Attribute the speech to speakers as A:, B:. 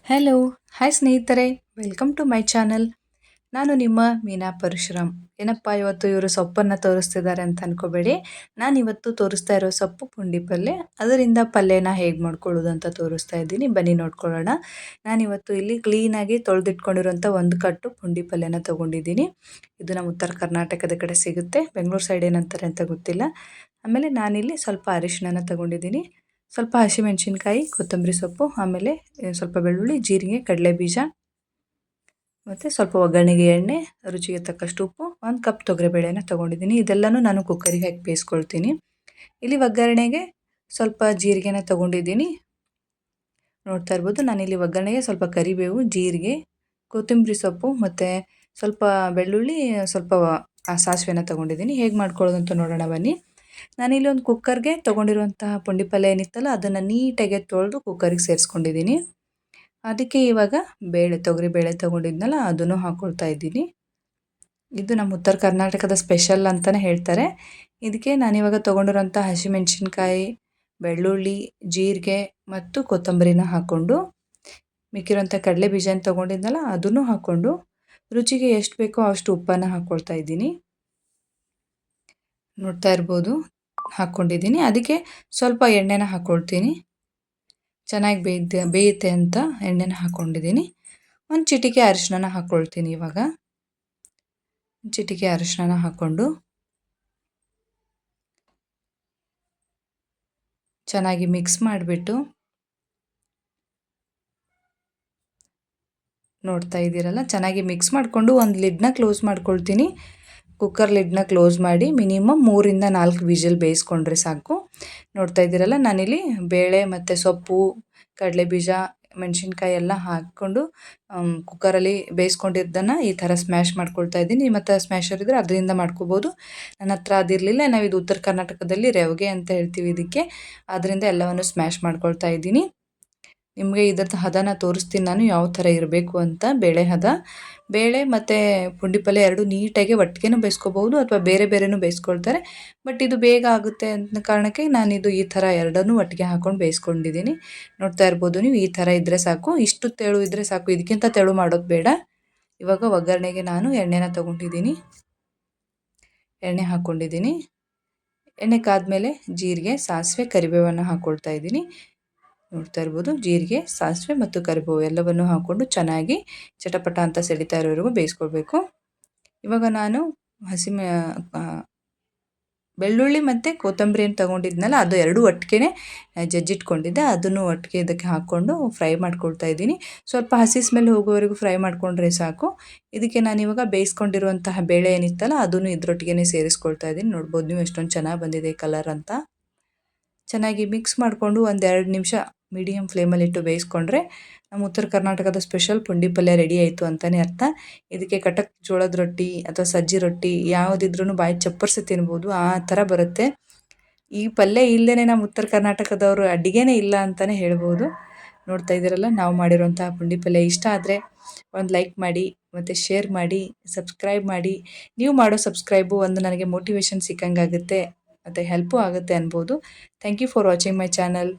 A: Hello, hi ಸ್ನೇಹಿತರೆ, welcome to my channel. ನಾನು ನಿಮ್ಮ ಮೀನಾ ಪರಶುರಾಮ್. ಏನಪ್ಪ ಇವತ್ತು ಇವರು ಸೊಪ್ಪನ್ನು ತೋರಿಸ್ತಿದ್ದಾರೆ ಅಂತ ಅನ್ಕೋಬೇಡಿ. ನಾನು ಇವತ್ತು ತೋರಿಸ್ತಾ ಇರೋ ಸೊಪ್ಪು ಪುಂಡಿ ಪಲ್ಯ, ಅದರಿಂದ ಪಲ್ಯನ ಹೇಗೆ ಮಾಡ್ಕೊಳ್ಳೋದು ಅಂತ ತೋರಿಸ್ತಾ ಇದ್ದೀನಿ. ಬನ್ನಿ ನೋಡ್ಕೊಳ್ಳೋಣ. ನಾನಿವತ್ತು ಇಲ್ಲಿ ಕ್ಲೀನಾಗಿ ತೊಳೆದಿಟ್ಕೊಂಡಿರೋಂಥ ಒಂದು ಕಟ್ಟು ಪುಂಡಿ ಪಲ್ಯನ ತೊಗೊಂಡಿದ್ದೀನಿ. ಇದು ನಮ್ಮ ಉತ್ತರ ಕರ್ನಾಟಕದ ಕಡೆ ಸಿಗುತ್ತೆ, ಬೆಂಗಳೂರು ಸೈಡ್ ಏನಂತಾರೆ ಅಂತ ಗೊತ್ತಿಲ್ಲ. ಆಮೇಲೆ ನಾನಿಲ್ಲಿ ಸ್ವಲ್ಪ ಅರಿಶಿಣನ ತೊಗೊಂಡಿದ್ದೀನಿ, ಸ್ವಲ್ಪ ಹಸಿಮೆಣಸಿನ್ಕಾಯಿ, ಕೊತ್ತಂಬರಿ ಸೊಪ್ಪು, ಆಮೇಲೆ ಸ್ವಲ್ಪ ಬೆಳ್ಳುಳ್ಳಿ, ಜೀರಿಗೆ, ಕಡಲೆಬೀಜ ಮತ್ತು ಸ್ವಲ್ಪ ಒಗ್ಗರಣೆಗೆ ಎಣ್ಣೆ, ರುಚಿಗೆ ತಕ್ಕಷ್ಟು ಉಪ್ಪು, 1 ಕಪ್ ತೊಗರಿಬೇಳೆನ ತೊಗೊಂಡಿದ್ದೀನಿ. ಇದೆಲ್ಲನೂ ನಾನು ಕುಕ್ಕರಿಗೆ ಹಾಕಿ ಬೇಯಿಸ್ಕೊಳ್ತೀನಿ. ಇಲ್ಲಿ ಒಗ್ಗರಣೆಗೆ ಸ್ವಲ್ಪ ಜೀರಿಗೆನ ತೊಗೊಂಡಿದ್ದೀನಿ. ನೋಡ್ತಾ ಇರ್ಬೋದು, ನಾನಿಲ್ಲಿ ಒಗ್ಗರಣೆಗೆ ಸ್ವಲ್ಪ ಕರಿಬೇವು, ಜೀರಿಗೆ, ಕೊತ್ತಂಬರಿ ಸೊಪ್ಪು ಮತ್ತು ಸ್ವಲ್ಪ ಬೆಳ್ಳುಳ್ಳಿ, ಸ್ವಲ್ಪ ಸಾಸಿವೆನ ತೊಗೊಂಡಿದ್ದೀನಿ. ಹೇಗೆ ಮಾಡ್ಕೊಳ್ಳೋದು ಅಂತ ನೋಡೋಣ ಬನ್ನಿ. ನಾನಿಲ್ಲಿ ಒಂದು ಕುಕ್ಕರ್ಗೆ ತೊಗೊಂಡಿರುವಂತಹ ಪುಂಡಿ ಪಲ್ಯ ಏನಿತ್ತಲ್ಲ ಅದನ್ನು ನೀಟಾಗಿ ತೊಳೆದು ಕುಕ್ಕರಿಗೆ ಸೇರಿಸ್ಕೊಂಡಿದ್ದೀನಿ. ಅದಕ್ಕೆ ಇವಾಗ ತೊಗರಿ ಬೇಳೆ ತೊಗೊಂಡಿದ್ನಲ್ಲ ಅದನ್ನು ಹಾಕ್ಕೊಳ್ತಾ ಇದ್ದೀನಿ. ಇದು ನಮ್ಮ ಉತ್ತರ ಕರ್ನಾಟಕದ ಸ್ಪೆಷಲ್ ಅಂತಲೇ ಹೇಳ್ತಾರೆ. ಇದಕ್ಕೆ ನಾನಿವಾಗ ತೊಗೊಂಡಿರೋಂಥ ಹಸಿಮೆಣಸಿನ್ಕಾಯಿ, ಬೆಳ್ಳುಳ್ಳಿ, ಜೀರಿಗೆ ಮತ್ತು ಕೊತ್ತಂಬರಿನ ಹಾಕ್ಕೊಂಡು, ಮಿಕ್ಕಿರೋಂಥ ಕಡಲೆ ಬೀಜನ ತೊಗೊಂಡಿದ್ನಲ್ಲ ಅದನ್ನು ಹಾಕ್ಕೊಂಡು, ರುಚಿಗೆ ಎಷ್ಟು ಬೇಕೋ ಅಷ್ಟು ಉಪ್ಪನ್ನು ಹಾಕ್ಕೊಳ್ತಾ ಇದ್ದೀನಿ. ನೋಡ್ತಾ ಇರ್ಬೋದು, ಹಾಕ್ಕೊಂಡಿದ್ದೀನಿ. ಅದಕ್ಕೆ ಸ್ವಲ್ಪ ಎಣ್ಣೆನ ಹಾಕ್ಕೊಳ್ತೀನಿ. ಚೆನ್ನಾಗಿ ಬೇಯುತ್ತೆ ಅಂತ ಎಣ್ಣೆನ ಹಾಕ್ಕೊಂಡಿದ್ದೀನಿ. ಒಂದು ಚಿಟಿಕೆ ಅರಿಶಿನ ಹಾಕ್ಕೊಳ್ತೀನಿ. ಇವಾಗ ಚಿಟಿಕೆ ಅರಿಶಿನ ಹಾಕ್ಕೊಂಡು ಚೆನ್ನಾಗಿ ಮಿಕ್ಸ್ ಮಾಡಿಬಿಟ್ಟು, ನೋಡ್ತಾ ಇದ್ದೀರಲ್ಲ, ಚೆನ್ನಾಗಿ ಮಿಕ್ಸ್ ಮಾಡಿಕೊಂಡು ಒಂದು ಲಿಡ್ನ ಕ್ಲೋಸ್ ಮಾಡ್ಕೊಳ್ತೀನಿ. ಕುಕ್ಕರ್ ಲಿಡ್ನ ಕ್ಲೋಸ್ ಮಾಡಿ ಮಿನಿಮಮ್ 3ರಿಂದ 4 ವಿಷಲ್ ಬೇಯಿಸ್ಕೊಂಡ್ರೆ ಸಾಕು. ನೋಡ್ತಾ ಇದ್ದೀರಲ್ಲ, ನಾನಿಲ್ಲಿ ಬೇಳೆ ಮತ್ತು ಸೊಪ್ಪು, ಕಡಲೆಬೀಜ, ಮೆಣಸಿನ್ಕಾಯಿ ಎಲ್ಲ ಹಾಕ್ಕೊಂಡು ಕುಕ್ಕರಲ್ಲಿ ಬೇಯಿಸ್ಕೊಂಡಿದ್ದನ್ನು ಈ ಥರ ಸ್ಮ್ಯಾಶ್ ಮಾಡ್ಕೊಳ್ತಾ ಇದ್ದೀನಿ. ಮತ್ತು ಸ್ಮ್ಯಾಶರ್ ಇದ್ದರೆ ಅದರಿಂದ ಮಾಡ್ಕೋಬೋದು. ನನ್ನ ಹತ್ರ ಅದಿರಲಿಲ್ಲ. ನಾವಿದು ಉತ್ತರ ಕರ್ನಾಟಕದಲ್ಲಿ ರೆವ್ಗೆ ಅಂತ ಹೇಳ್ತೀವಿ ಇದಕ್ಕೆ. ಅದರಿಂದ ಎಲ್ಲವನ್ನು ಸ್ಮ್ಯಾಶ್ ಮಾಡ್ಕೊಳ್ತಾ ಇದ್ದೀನಿ. ನಿಮಗೆ ಇದರದ್ದು ಹದನ ತೋರಿಸ್ತೀನಿ ನಾನು, ಯಾವ ಥರ ಇರಬೇಕು ಅಂತ. ಬೇಳೆ ಮತ್ತು ಪುಂಡಿ ಪಲ್ಯ ಎರಡು ನೀಟಾಗಿ ಒಟ್ಟಿಗೆನೂ ಬೇಯಿಸ್ಕೋಬೋದು, ಅಥವಾ ಬೇರೆ ಬೇರೆನೂ ಬೇಯಿಸ್ಕೊಳ್ತಾರೆ. ಬಟ್ ಇದು ಬೇಗ ಆಗುತ್ತೆ ಅಂತ ಕಾರಣಕ್ಕೆ ನಾನಿದು ಈ ಥರ ಎರಡನ್ನೂ ಒಟ್ಟಿಗೆ ಹಾಕ್ಕೊಂಡು ಬೇಯಿಸ್ಕೊಂಡಿದ್ದೀನಿ. ನೋಡ್ತಾ ಇರ್ಬೋದು ನೀವು, ಈ ಥರ ಇದ್ದರೆ ಸಾಕು. ಇಷ್ಟು ತೆಳು ಇದ್ದರೆ ಸಾಕು, ಇದಕ್ಕಿಂತ ತೆಳು ಮಾಡೋದು ಬೇಡ. ಇವಾಗ ಒಗ್ಗರಣೆಗೆ ನಾನು ಎಣ್ಣೆನ ತೊಗೊಂಡಿದ್ದೀನಿ. ಎಣ್ಣೆ ಹಾಕ್ಕೊಂಡಿದ್ದೀನಿ. ಎಣ್ಣೆ ಕಾದ್ಮೇಲೆ ಜೀರಿಗೆ, ಸಾಸಿವೆ, ಕರಿಬೇವನ್ನು ಹಾಕ್ಕೊಳ್ತಾ ಇದ್ದೀನಿ. ನೋಡ್ತಾ ಇರ್ಬೋದು, ಜೀರಿಗೆ, ಸಾಸಿವೆ ಮತ್ತು ಕರಿಬೇವು ಎಲ್ಲವನ್ನು ಹಾಕ್ಕೊಂಡು ಚೆನ್ನಾಗಿ ಚಟಪಟ ಅಂತ ಸಿಡಿತಾ ಇರೋವರೆಗೂ ಬೇಯಿಸ್ಕೊಳ್ಬೇಕು. ಇವಾಗ ನಾನು ಬೆಳ್ಳುಳ್ಳಿ ಮತ್ತು ಕೊತ್ತಂಬರಿಯನ್ನು ತೊಗೊಂಡಿದ್ನಲ್ಲ ಅದು ಎರಡೂ ಒಟ್ಟಿಗೆ ಜಜ್ಜಿಟ್ಕೊಂಡಿದ್ದೆ, ಅದನ್ನು ಒಟ್ಟಿಗೆ ಇದಕ್ಕೆ ಹಾಕ್ಕೊಂಡು ಫ್ರೈ ಮಾಡ್ಕೊಳ್ತಾ ಇದ್ದೀನಿ. ಸ್ವಲ್ಪ ಹಸಿ ಸ್ಮೆಲ್ ಹೋಗೋವರೆಗೂ ಫ್ರೈ ಮಾಡಿಕೊಂಡ್ರೆ ಸಾಕು. ಇದಕ್ಕೆ ನಾನಿವಾಗ ಬೇಯಿಸ್ಕೊಂಡಿರುವಂತಹ ಬೇಳೆ ಏನಿತ್ತಲ್ಲ ಅದನ್ನು ಇದರೊಟ್ಟಿಗೆ ಸೇರಿಸ್ಕೊಳ್ತಾ ಇದ್ದೀನಿ. ನೋಡ್ಬೋದು ನೀವು ಎಷ್ಟೊಂದು ಚೆನ್ನಾಗಿ ಬಂದಿದೆ ಕಲರ್ ಅಂತ. ಚೆನ್ನಾಗಿ ಮಿಕ್ಸ್ ಮಾಡಿಕೊಂಡು 1-2 ನಿಮಿಷ ಮೀಡಿಯಮ್ ಫ್ಲೇಮಲ್ಲಿಟ್ಟು ಬೇಯಿಸ್ಕೊಂಡ್ರೆ ನಮ್ಮ ಉತ್ತರ ಕರ್ನಾಟಕದ ಸ್ಪೆಷಲ್ ಪುಂಡಿ ಪಲ್ಯ ರೆಡಿ ಆಯಿತು ಅಂತಲೇ ಅರ್ಥ. ಇದಕ್ಕೆ ಕಟಕ್ ಜೋಳದ ರೊಟ್ಟಿ ಅಥವಾ ಸಜ್ಜಿ ರೊಟ್ಟಿ ಯಾವುದಿದ್ರೂ ಬಾಯಿ ಚಪ್ಪರಿಸಿ ತಿನ್ಬೋದು, ಆ ಥರ ಬರುತ್ತೆ. ಈ ಪಲ್ಯ ಇಲ್ಲದೇ ನಮ್ಮ ಉತ್ತರ ಕರ್ನಾಟಕದವರು ಅಡುಗೆನೇ ಇಲ್ಲ ಅಂತಲೇ ಹೇಳ್ಬೋದು. ನೋಡ್ತಾ ಇದ್ದೀರಲ್ಲ, ನಾವು ಮಾಡಿರೋಂಥ ಪುಂಡಿ ಪಲ್ಯ ಇಷ್ಟ ಆದರೆ ಒಂದು ಲೈಕ್ ಮಾಡಿ ಮತ್ತು ಶೇರ್ ಮಾಡಿ, ಸಬ್ಸ್ಕ್ರೈಬ್ ಮಾಡಿ. ನೀವು ಮಾಡೋ ಸಬ್ಸ್ಕ್ರೈಬು ಒಂದು ನನಗೆ ಮೋಟಿವೇಶನ್ ಸಿಕ್ಕಂಗಾಗುತ್ತೆ ಮತ್ತು ಹೆಲ್ಪು ಆಗುತ್ತೆ ಅನ್ಬೋದು. Thank you for watching my channel.